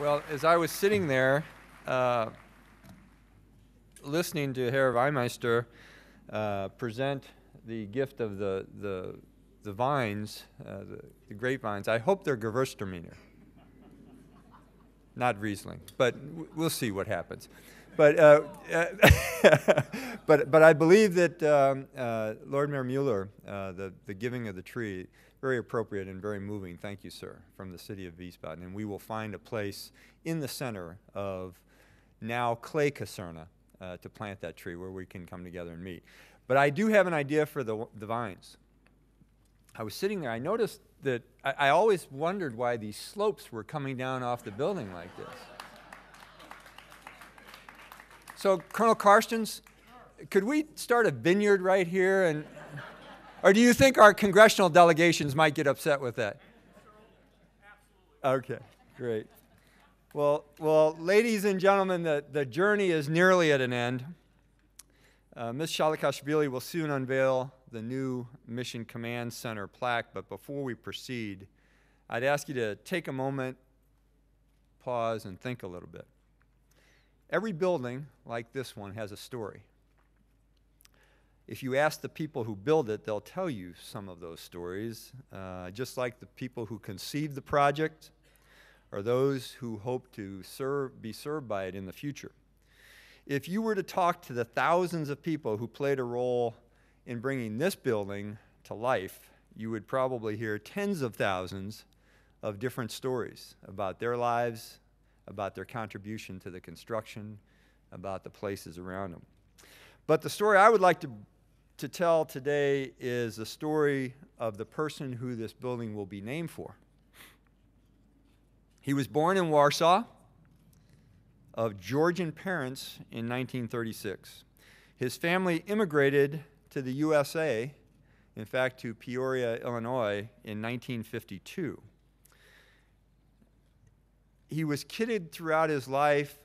Well, as I was sitting there listening to Herr Weimeister present the gift of the vines, the grapevines, I hope they're Gewürztraminer, not Riesling, but we'll see what happens. But but I believe that Lord Mayor Mueller, the giving of the tree, very appropriate and very moving. Thank you, sir, from the city of Wiesbaden. And we will find a place in the center of now Clay Caserna to plant that tree where we can come together and meet. But I do have an idea for the vines. I was sitting there, I noticed that I always wondered why these slopes were coming down off the building like this. So, Colonel Karstens, could we start a vineyard right here? And, or do you think our congressional delegations might get upset with that? Okay, great. Well, ladies and gentlemen, the journey is nearly at an end. Ms. Shalikashvili will soon unveil the new Mission Command Center plaque, but before we proceed, I'd ask you to take a moment, pause, and think a little bit. Every building like this one has a story. If you ask the people who build it, they'll tell you some of those stories, just like the people who conceived the project or those who hope to be served by it in the future. If you were to talk to the thousands of people who played a role in bringing this building to life, you would probably hear tens of thousands of different stories about their lives, about their contribution to the construction, about the places around them. But the story I would like to tell today is the story of the person who this building will be named for. He was born in Warsaw of Georgian parents in 1936. His family immigrated to the USA, in fact to Peoria, Illinois, in 1952. He was kidded throughout his life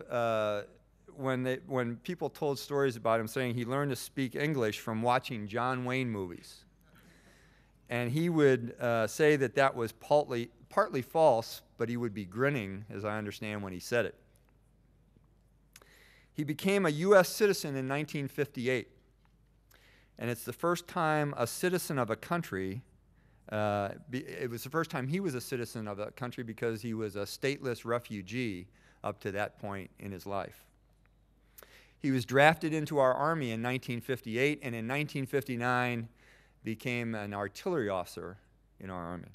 when people told stories about him, saying he learned to speak English from watching John Wayne movies. And he would say that was partly false, but he would be grinning, as I understand, when he said it. He became a U.S. citizen in 1958, and it's the first time a citizen of a country it was the first time he was a citizen of a country because he was a stateless refugee up to that point in his life. He was drafted into our Army in 1958, and in 1959 became an artillery officer in our Army.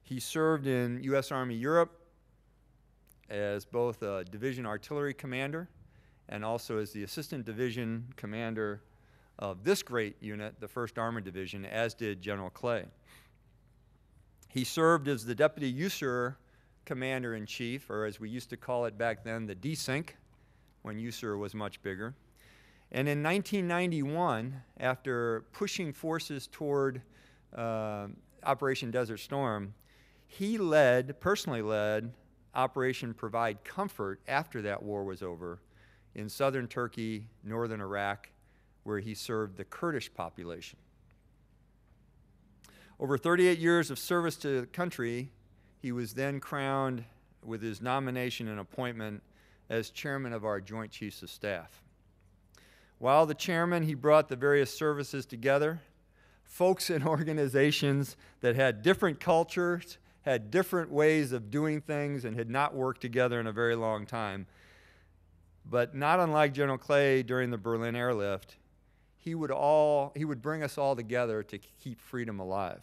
He served in U.S. Army Europe as both a division artillery commander and also as the assistant division commander of this great unit, the 1st Armored Division, as did General Clay. He served as the Deputy USUR Commander-in-Chief, or as we used to call it back then, the DSINC, when USUR was much bigger. And in 1991, after pushing forces toward Operation Desert Storm, he personally led Operation Provide Comfort after that war was over in southern Turkey, northern Iraq, where he served the Kurdish population. Over 38 years of service to the country, he was then crowned with his nomination and appointment as chairman of our Joint Chiefs of Staff. While the chairman, he brought the various services together, folks and organizations that had different cultures, had different ways of doing things, and had not worked together in a very long time. But not unlike General Clay during the Berlin airlift, he would bring us all together to keep freedom alive.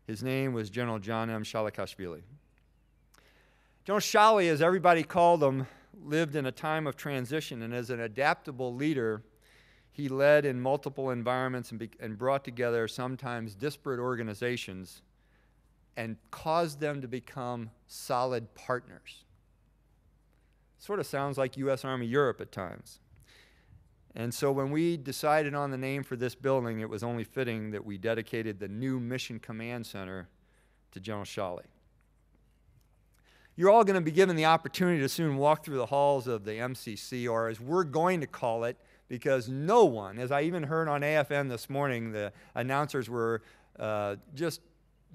His name was General John M. Shalikashvili. General Shali, as everybody called him, lived in a time of transition, and as an adaptable leader, he led in multiple environments and brought together sometimes disparate organizations and caused them to become solid partners. Sort of sounds like U.S. Army Europe at times. And so when we decided on the name for this building, it was only fitting that we dedicated the new Mission Command Center to General Shali. You're all going to be given the opportunity to soon walk through the halls of the MCC, or as we're going to call it, because no one, as I even heard on AFN this morning, the announcers were just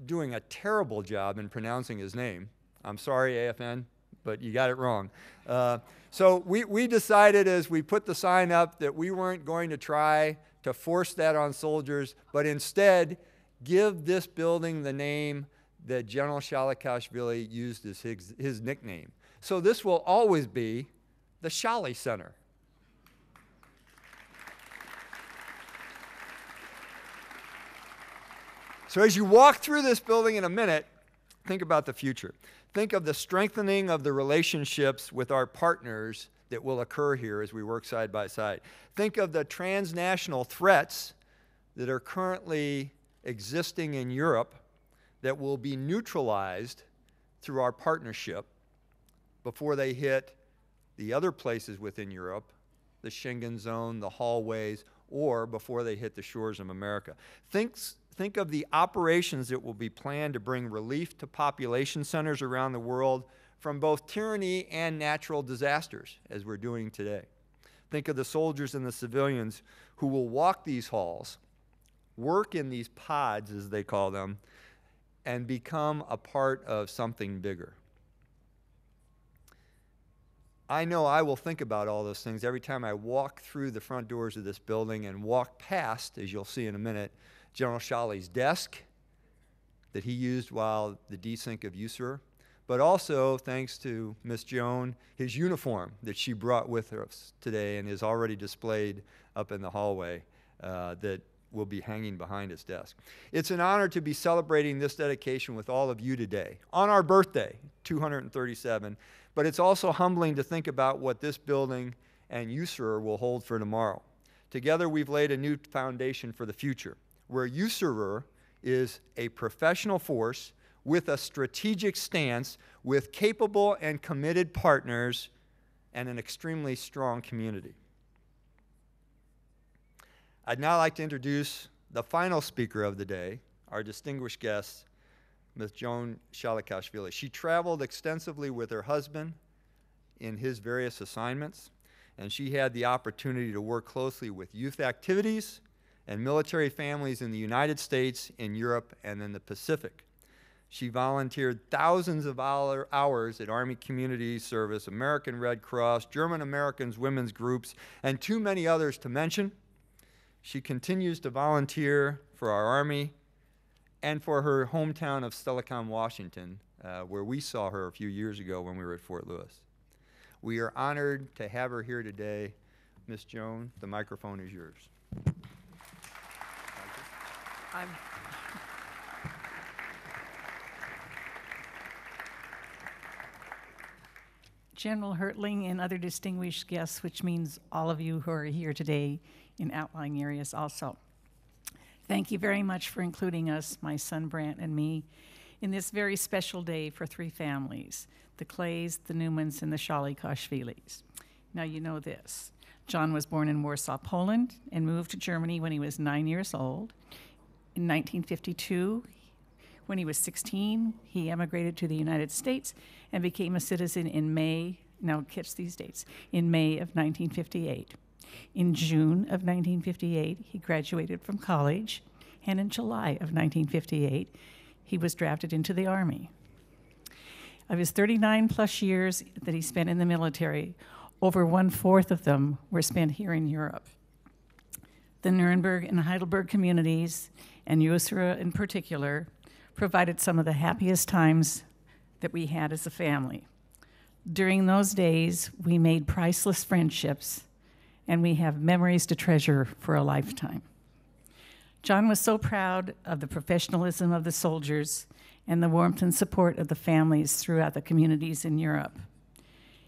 doing a terrible job in pronouncing his name. I'm sorry, AFN, but you got it wrong. So we decided as we put the sign up that we weren't going to try to force that on soldiers, but instead give this building the name that General Shalikashvili used as his nickname. So this will always be the Shali Center. So as you walk through this building in a minute, think about the future. Think of the strengthening of the relationships with our partners that will occur here as we work side by side. Think of the transnational threats that are currently existing in Europe that will be neutralized through our partnership before they hit the other places within Europe, the Schengen zone, the hallways, or before they hit the shores of America. Think of the operations that will be planned to bring relief to population centers around the world from both tyranny and natural disasters, as we're doing today. Think of the soldiers and the civilians who will walk these halls, work in these pods, as they call them, and become a part of something bigger. I know I will think about all those things every time I walk through the front doors of this building and walk past, as you'll see in a minute, General Shali's desk that he used while the desync of USER, but also, thanks to Miss Joan, his uniform that she brought with her today and is already displayed up in the hallway that will be hanging behind his desk. It's an honor to be celebrating this dedication with all of you today, on our birthday, 237, but it's also humbling to think about what this building and USER will hold for tomorrow. Together, we've laid a new foundation for the future, where USER is a professional force with a strategic stance, with capable and committed partners, and an extremely strong community. I'd now like to introduce the final speaker of the day, our distinguished guest, Ms. Joan Shalikashvili. She traveled extensively with her husband in his various assignments, and she had the opportunity to work closely with youth activities and military families in the United States, in Europe, and in the Pacific. She volunteered thousands of hours at Army Community Service, American Red Cross, German Americans Women's Groups, and too many others to mention. She continues to volunteer for our Army and for her hometown of Stellicom, Washington, where we saw her a few years ago when we were at Fort Lewis. We are honored to have her here today. Ms. Joan, the microphone is yours. General Hertling and other distinguished guests, which means all of you who are here today in outlying areas also. Thank you very much for including us, my son Brant and me, in this very special day for three families, the Clays, the Newmans, and the Shalikashvilis. Now you know this. John was born in Warsaw, Poland, and moved to Germany when he was 9 years old. In 1952, when he was 16, he emigrated to the United States and became a citizen in May, now catch these dates, in May of 1958. In June of 1958, he graduated from college, and in July of 1958, he was drafted into the Army. Of his 39 plus years that he spent in the military, over 1/4 of them were spent here in Europe. The Nuremberg and Heidelberg communities, and USER in particular, provided some of the happiest times that we had as a family. During those days, we made priceless friendships, and we have memories to treasure for a lifetime. John was so proud of the professionalism of the soldiers and the warmth and support of the families throughout the communities in Europe.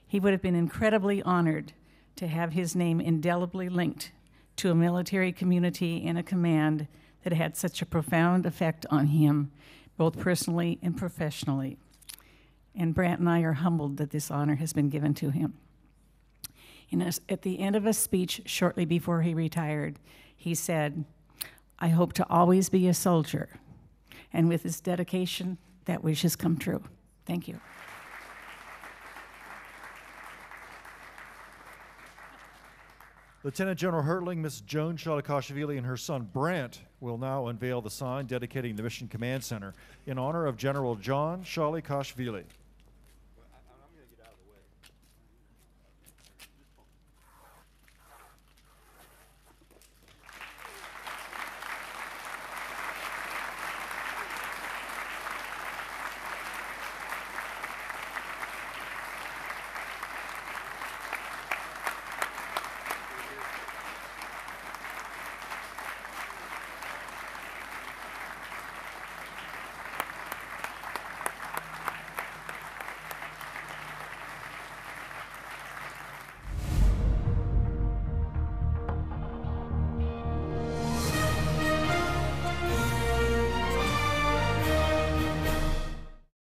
He would have been incredibly honored to have his name indelibly linked to a military community and a command that had such a profound effect on him, both personally and professionally. And Brant and I are humbled that this honor has been given to him. At the end of a speech shortly before he retired, he said, "I hope to always be a soldier." And with his dedication, that wish has come true. Thank you. Lieutenant General Hertling, Ms. Joan Shalikashvili, and her son Brant will now unveil the sign dedicating the Mission Command Center in honor of General John Shalikashvili.